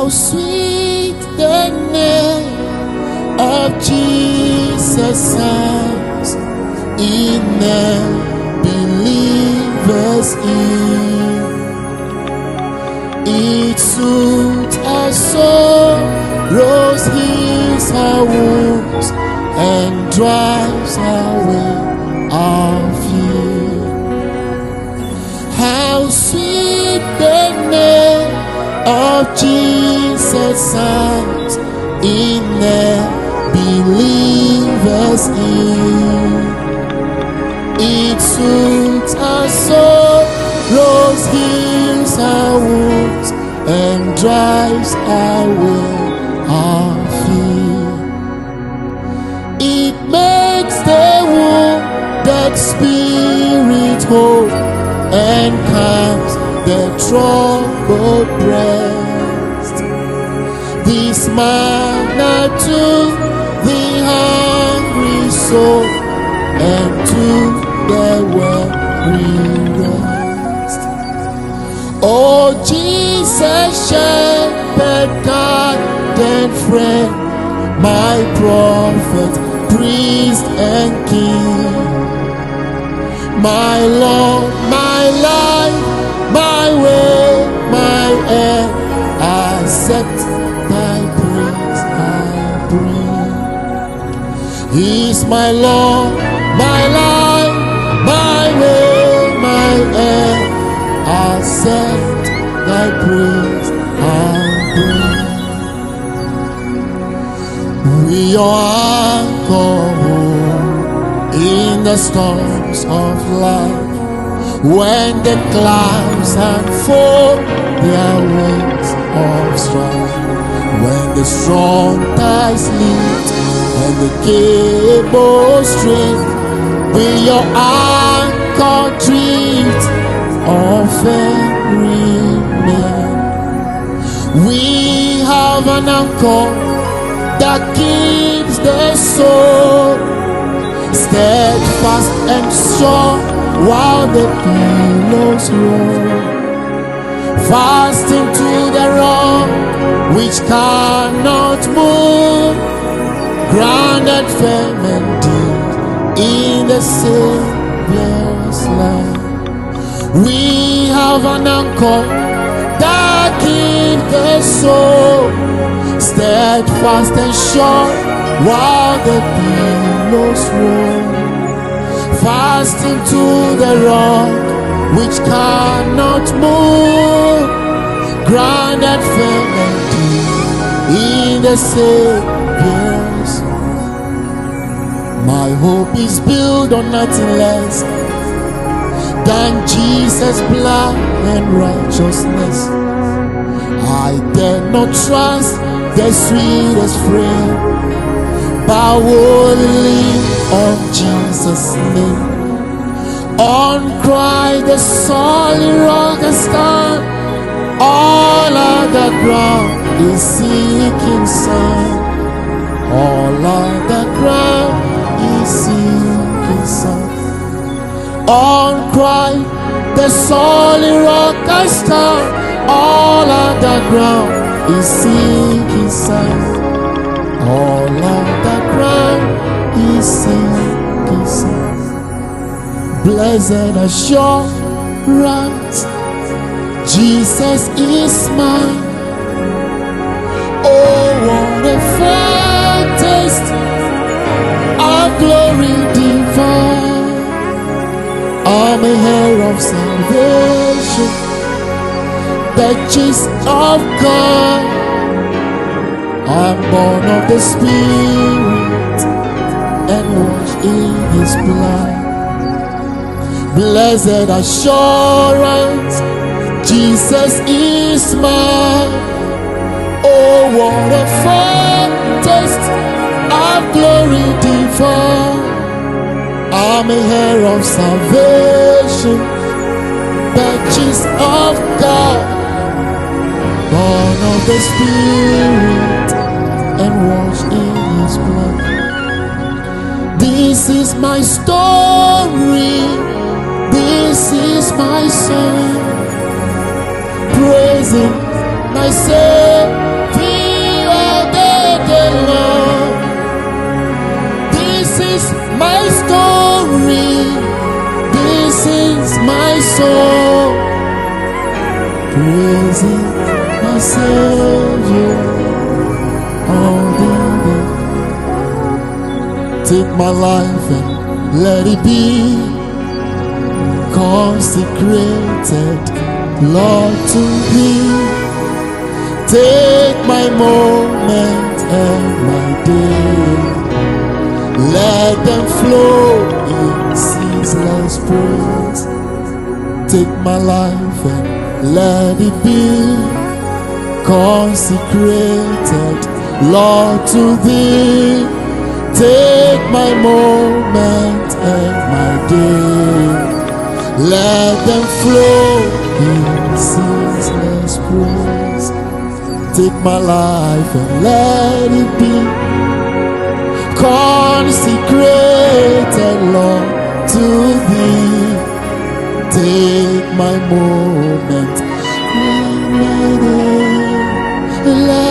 How sweet the name of Jesus sounds in the believer's ear. It soothes our sorrows, heals our wounds, and drives away our fear. How sweet the name of Jesus sounds in the believer's ear. It soothes our sorrows, heals our wounds, and drives away our fear. It makes the wounded spirit whole and calms the troubled breast. This manna to the hungry soul and to the weary rest. Oh Jesus, shepherd, God and friend, my prophet, priest and king, my Lord, my life, my way, my end, accept thy praise I bring. He's my Lord, my life, my way, my end, accept thy praise I bring. We are anchored in the storms of life, when the clouds unfold their wings of strife, when the strong tides lift and the cables string, will your anchor drift or remain? We have an anchor that keeps the soul steadfast and sure while the billows roll, fast into the rock which cannot move, grounded firm and deep in the Savior's love. We have an anchor that keeps the soul steadfast and sure while the billows roll, fast into the rock which cannot move, grounded firm and deep in the Savior's. My hope is built on nothing less than Jesus' blood and righteousness. I dare not trust the sweetest friend, but only on Jesus' name. On Christ the solid rock I stand, all other ground is sinking sand. All other ground is sinking sand. On Christ the solid rock I stand, all other ground is sinking sand. All other ground is sinking sand. Blessed assurance, Jesus is mine. Oh, what a foretaste of glory divine. I'm a heir of salvation, the gist of God. I'm born of the Spirit and washed in His blood. Blessed assurance, Jesus is mine. Oh, what a foretaste of glory divine. I'm a heir of salvation, the gist of God, born of the Spirit and washed in His blood. This is my story, this is my song, praising my Savior all the day long. This is my story, this is my song, praising my Savior all the day. Take my life and let it be consecrated, Lord, to Thee. Take my moment and my day, let them flow in ceaseless praise. Take my life and let it be consecrated, Lord, to Thee. Take my moment and my day, let them flow in ceaseless praise. Take my life and let it be consecrated, Lord, to Thee. Take my moment, let